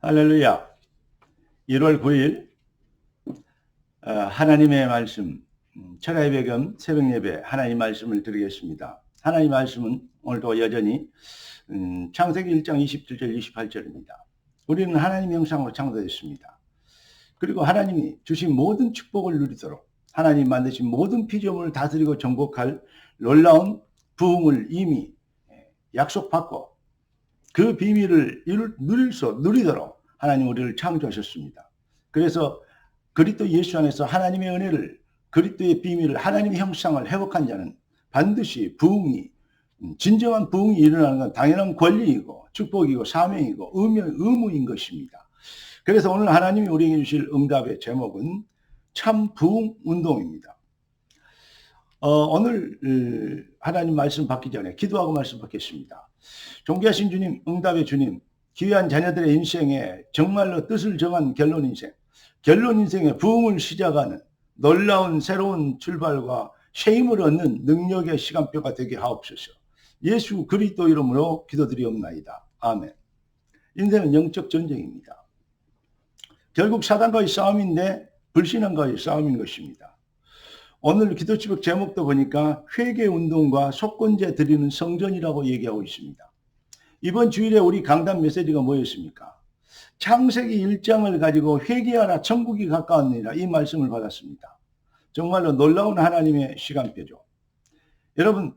할렐루야. 1월 9일 하나님의 말씀 철야의 배경 새벽 예배 하나님 말씀을 드리겠습니다. 하나님 말씀은 오늘도 여전히 창세기 1장 27절 28절입니다. 우리는 하나님의 형상으로 창조됐습니다. 그리고 하나님이 주신 모든 축복을 누리도록 하나님 만드신 모든 피조물을 다스리고 정복할 놀라운 부흥을 이미 약속받고 그 비밀을 누리도록 하나님 우리를 창조하셨습니다. 그래서 그리스도 예수 안에서 하나님의 은혜를, 그리스도의 비밀을, 하나님의 형상을 회복한 자는 반드시 부흥이, 진정한 부흥이 일어나는 건 당연한 권리이고 축복이고 사명이고 의무인 것입니다. 그래서 오늘 하나님이 우리에게 주실 응답의 제목은 참 부흥 운동입니다. 오늘 하나님 말씀 받기 전에 기도하고 말씀 받겠습니다. 존귀하신 주님, 응답의 주님, 귀한 자녀들의 인생에 정말로 뜻을 정한 결론 인생의 부흥을 시작하는 놀라운 새로운 출발과 새 힘을 얻는 능력의 시간표가 되게 하옵소서. 예수 그리스도 이름으로 기도드리옵나이다. 아멘. 인생은 영적 전쟁입니다. 결국 사단과의 싸움인데 불신앙과의 싸움인 것입니다. 오늘 기도치복 제목도 보니까 회개운동과 속건제 드리는 성전이라고 얘기하고 있습니다. 이번 주일에 우리 강단 메시지가 뭐였습니까? 창세기 1장을 가지고 회개하라 천국이 가까웠느니라 이 말씀을 받았습니다. 정말로 놀라운 하나님의 시간표죠. 여러분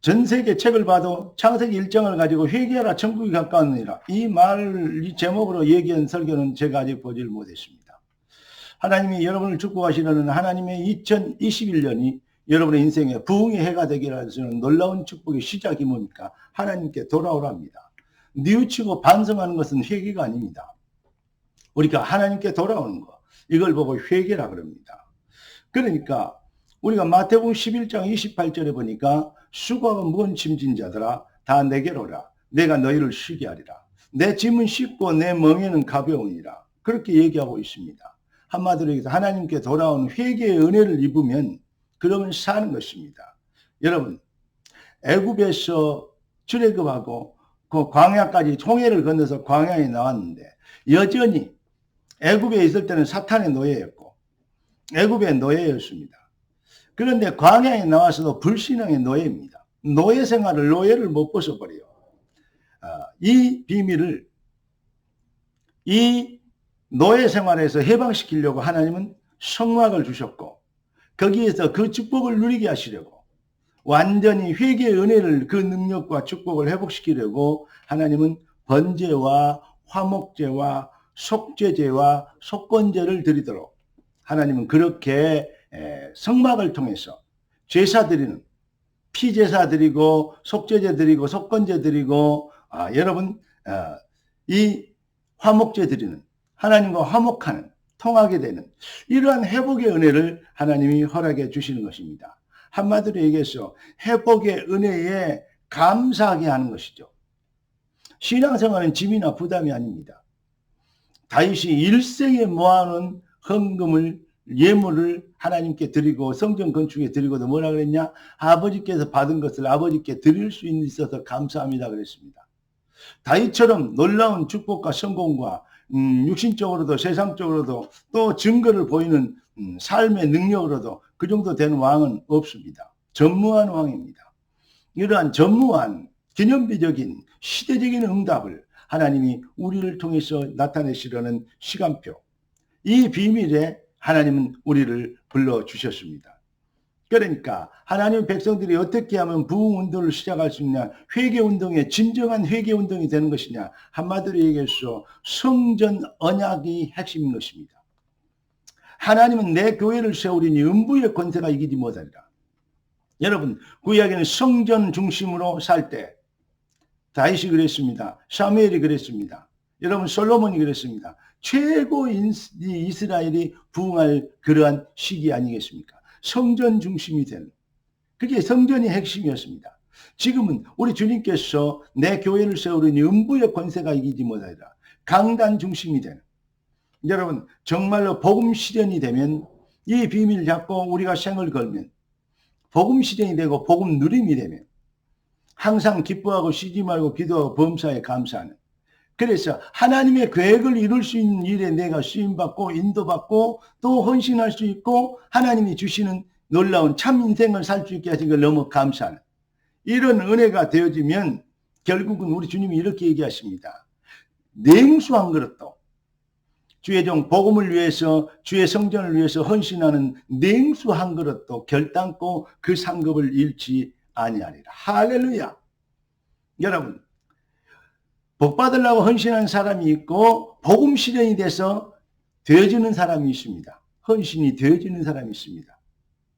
전 세계 책을 봐도 창세기 1장을 가지고 회개하라 천국이 가까웠느니라 이 제목으로 얘기한 설교는 제가 아직 보지를 못했습니다. 하나님이 여러분을 축복하시려는 하나님의 2021년이 여러분의 인생에 부흥의 해가 되기를 하시는 놀라운 축복의 시작이 뭡니까? 하나님께 돌아오랍니다. 뉘우치고 반성하는 것은 회개가 아닙니다. 우리가 하나님께 돌아오는 것, 이걸 보고 회개라 그럽니다. 그러니까 우리가 마태복음 11장 28절에 보니까 수고하고 무거운 짐진 자들아 다 내게로 오라. 내가 너희를 쉬게 하리라. 내 짐은 쉽고 내 멍에는 가벼우니라. 그렇게 얘기하고 있습니다. 한마디로 얘기해서 하나님께 돌아온 회개의 은혜를 입으면 그러면 사는 것입니다. 여러분 애굽에서 출애굽하고 그 광야까지 홍해를 건너서 광야에 나왔는데 여전히 애굽에 있을 때는 사탄의 노예였고 애굽의 노예였습니다. 그런데 광야에 나와서도 불신앙의 노예입니다. 노예 생활을 노예를 못 벗어버려요. 이 비밀을 이 노예 생활에서 해방시키려고 하나님은 성막을 주셨고 거기에서 그 축복을 누리게 하시려고 완전히 회개의 은혜를 그 능력과 축복을 회복시키려고 하나님은 번제와 화목제와 속죄제와 속건제를 드리도록 하나님은 그렇게 성막을 통해서 제사 드리는 피제사 드리고 속죄제 드리고 속건제 드리고 여러분 이 화목제 드리는 하나님과 화목하는 통하게 되는 이러한 회복의 은혜를 하나님이 허락해 주시는 것입니다. 한마디로 얘기해서 회복의 은혜에 감사하게 하는 것이죠. 신앙생활은 짐이나 부담이 아닙니다. 다윗이 일생에 모아놓은 헌금을 예물을 하나님께 드리고 성전 건축에 드리고도 뭐라 그랬냐? 아버지께서 받은 것을 아버지께 드릴 수 있어서 감사합니다 그랬습니다. 다윗처럼 놀라운 축복과 성공과 육신적으로도 세상적으로도 또 증거를 보이는 삶의 능력으로도 그 정도 되는 왕은 없습니다. 전무한 왕입니다. 이러한 전무한 기념비적인 시대적인 응답을 하나님이 우리를 통해서 나타내시려는 시간표, 이 비밀에 하나님은 우리를 불러주셨습니다. 그러니까 하나님 백성들이 어떻게 하면 부흥운동을 시작할 수 있냐, 회개운동의 진정한 회개운동이 되는 것이냐, 한마디로 얘기해서 성전 언약이 핵심인 것입니다. 하나님은 내 교회를 세우리니 음부의 권세가 이기지 못하리라. 여러분 구약에는 성전 중심으로 살 때 다윗이 그랬습니다. 사무엘이 그랬습니다. 여러분 솔로몬이 그랬습니다. 최고인 이스라엘이 부흥할 그러한 시기 아니겠습니까? 성전 중심이 되는, 그게 성전이 핵심이었습니다. 지금은 우리 주님께서 내 교회를 세우려니 음부의 권세가 이기지 못하리라. 강단 중심이 되는, 여러분 정말로 복음 실현이 되면 이 비밀 잡고 우리가 생을 걸면 복음 실현이 되고 복음 누림이 되면 항상 기뻐하고 쉬지 말고 기도하고 범사에 감사하는 그래서 하나님의 계획을 이룰 수 있는 일에 내가 쓰임받고 인도받고 또 헌신할 수 있고 하나님이 주시는 놀라운 참 인생을 살 수 있게 하신 걸 너무 감사하는 이런 은혜가 되어지면 결국은 우리 주님이 이렇게 얘기하십니다. 냉수 한 그릇도 주의 종 복음을 위해서 주의 성전을 위해서 헌신하는 냉수 한 그릇도 결단코 그 상급을 잃지 아니하리라. 할렐루야. 여러분 복 받으려고 헌신하는 사람이 있고 복음 실현이 돼서 되어지는 사람이 있습니다. 헌신이 되어지는 사람이 있습니다.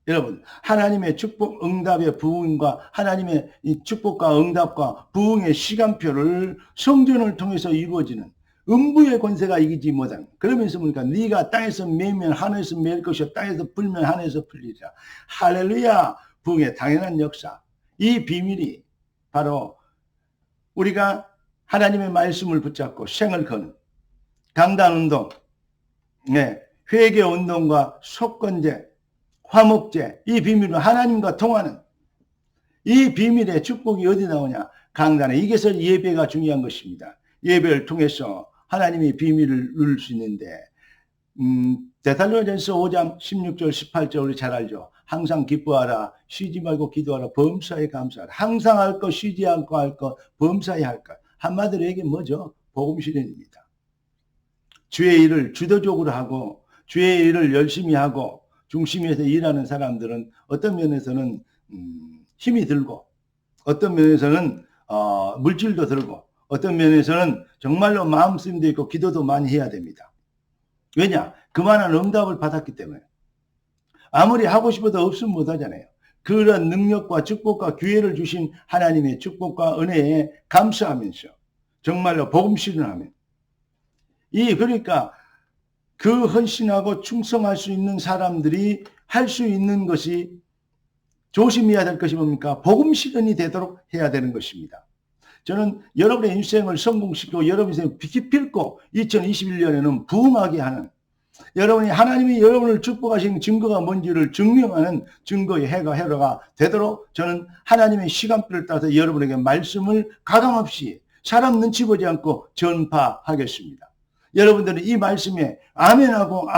여러분 하나님의 축복 응답의 부흥과 하나님의 이 축복과 응답과 부흥의 시간표를 성전을 통해서 이루어지는 음부의 권세가 이기지 못하는 그러면서 보니까 네가 땅에서 매면 하늘에서 맬 것이요 땅에서 불면 하늘에서 풀리리라. 할렐루야. 부흥의 당연한 역사. 이 비밀이 바로 우리가 하나님의 말씀을 붙잡고 생을 거는 강단운동, 회개운동과 속건제, 화목제, 이 비밀로 하나님과 통하는 이 비밀의 축복이 어디 나오냐? 강단에. 이게서 예배가 중요한 것입니다. 예배를 통해서 하나님의 비밀을 누릴 수 있는데 데살로니가전서 5장 16절 18절 우리 잘 알죠. 항상 기뻐하라. 쉬지 말고 기도하라. 범사에 감사하라. 항상 할 것, 쉬지 않고 할 것, 범사에 할 것. 한마디로 얘기는 뭐죠? 복음 실현입니다. 주의 일을 주도적으로 하고 주의 일을 열심히 하고 중심에서 일하는 사람들은 어떤 면에서는 힘이 들고 어떤 면에서는 물질도 들고 어떤 면에서는 정말로 마음 쓰임도 있고 기도도 많이 해야 됩니다. 왜냐? 그만한 응답을 받았기 때문에. 아무리 하고 싶어도 없으면 못하잖아요. 그런 능력과 축복과 기회를 주신 하나님의 축복과 은혜에 감사하면서 정말로 복음 실현하면 그러니까 그 헌신하고 충성할 수 있는 사람들이 할 수 있는 것이 조심해야 될 것이 뭡니까? 복음 실현이 되도록 해야 되는 것입니다. 저는 여러분의 인생을 성공시키고 여러분의 인생을 기필코 2021년에는 부흥하게 하는 여러분이 하나님이 여러분을 축복하신 증거가 뭔지를 증명하는 증거의 해가 되도록 저는 하나님의 시간표를 따라서 여러분에게 말씀을 가감없이 사람 눈치 보지 않고 전파하겠습니다. 여러분들은 이 말씀에 아멘하고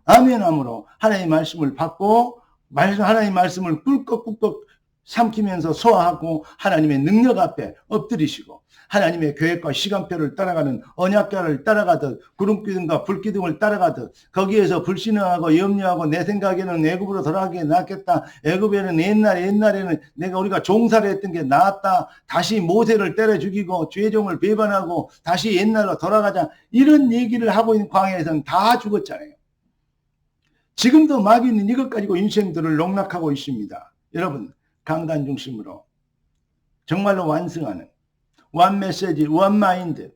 아멘함으로 하나님의 말씀을 받고 하나님의 말씀을 꿀꺽꿀꺽 삼키면서 소화하고 하나님의 능력 앞에 엎드리시고 하나님의 계획과 시간표를 따라가는 언약궤를 따라가듯 구름기둥과 불기둥을 따라가듯 거기에서 불신앙하고 염려하고 내 생각에는 애굽으로 돌아가기 낫겠다. 애굽에는 옛날에는 우리가 종살이 했던 게 나았다. 다시 모세를 때려 죽이고 죄종을 배반하고 다시 옛날로 돌아가자. 이런 얘기를 하고 있는 광야에서는 다 죽었잖아요. 지금도 마귀는 이것 가지고 인생들을 농락하고 있습니다. 여러분 강단 중심으로 정말로 완성하는 원 메시지, 원 마인드,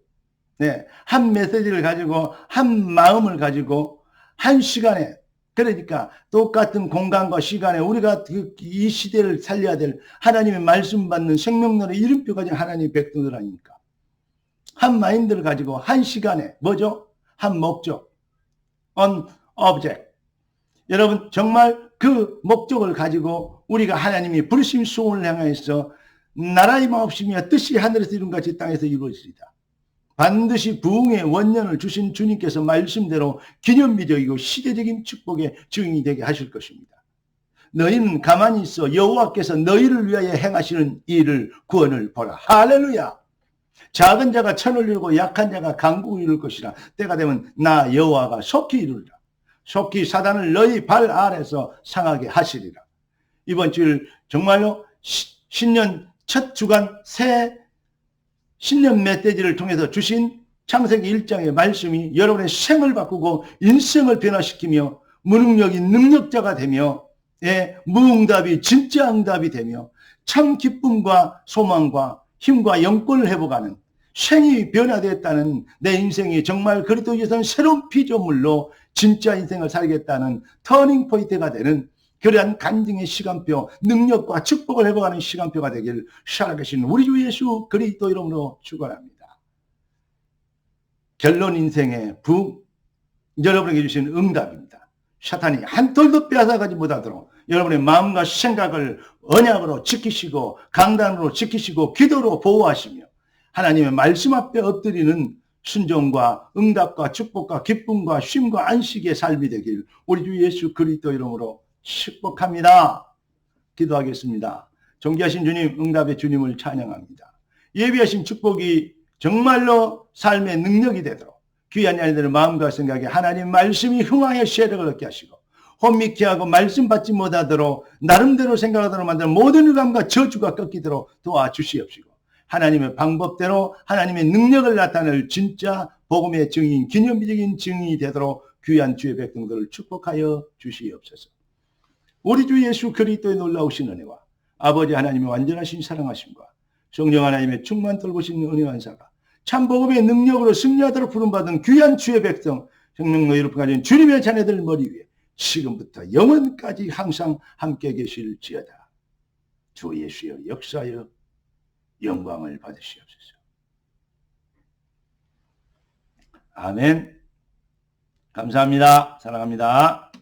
한 메시지를 가지고 한 마음을 가지고 한 시간에 그러니까 똑같은 공간과 시간에 우리가 이 시대를 살려야 될 하나님의 말씀 받는 생명론의 이름표 가진 하나님의 백성들 아닙니까? 한 마인드를 가지고 한 시간에 뭐죠? 한 목적, on object. 여러분 정말 그 목적을 가지고 우리가 하나님이 부르심 수원을 향하여서 나라의 마옵시며 뜻이 하늘에서 이룬 같이 땅에서 이루어지리다. 반드시 부흥의 원년을 주신 주님께서 말씀대로 기념비적이고 시대적인 축복의 증인이 되게 하실 것입니다. 너희는 가만히 있어 여호와께서 너희를 위하여 행하시는 일을 구원을 보라. 할렐루야. 작은 자가 천을 이루고 약한 자가 강국을 이룰 것이라. 때가 되면 나 여호와가 속히 이루리라. 속히 사단을 너희 발 아래서 상하게 하시리라. 이번 주일 정말로 신년 첫 주간 새 신년 메시지를 통해서 주신 창세기 1장의 말씀이 여러분의 생을 바꾸고 인생을 변화시키며 무능력이 능력자가 되며 무응답이 진짜 응답이 되며 참 기쁨과 소망과 힘과 영권을 회복하는 생이 변화됐다는 내 인생이 정말 그리스도에서는 새로운 피조물로 진짜 인생을 살겠다는 터닝 포인트가 되는 그러한 간증의 시간표, 능력과 축복을 회복하는 시간표가 되길 살아계신 우리 주 예수 그리스도 이름으로 축원합니다. 결론 인생의 부흥, 여러분에게 주신 응답입니다. 사탄이 한 톨도 빼앗아가지 못하도록 여러분의 마음과 생각을 언약으로 지키시고 강단으로 지키시고 기도로 보호하시며 하나님의 말씀 앞에 엎드리는 순종과 응답과 축복과 기쁨과 쉼과 안식의 삶이 되길 우리 주 예수 그리스도 이름으로 축복합니다. 기도하겠습니다. 존귀하신 주님, 응답의 주님을 찬양합니다. 예비하신 축복이 정말로 삶의 능력이 되도록 귀한 아이들의 마음과 생각에 하나님 말씀이 흥하여 세력을 얻게 하시고 혼미케 하고 말씀 받지 못하도록 나름대로 생각하도록 만드는 모든 유감과 저주가 꺾이도록 도와주시옵시고 하나님의 방법대로 하나님의 능력을 나타낼 진짜 복음의 증인, 기념비적인 증인이 되도록 귀한 주의 백성들을 축복하여 주시옵소서. 우리 주 예수 그리스도의 놀라우신 은혜와 아버지 하나님의 완전하신 사랑하심과 성령 하나님의 충만 돌보신 은혜와 사가 참 복음의 능력으로 승리하도록 부름받은 귀한 주의 백성 생명의 이롭게 가진 주님의 자녀들 머리 위에 지금부터 영원까지 항상 함께 계실지어다. 주 예수여 역사여 영광을 받으시옵소서. 아멘. 감사합니다. 사랑합니다.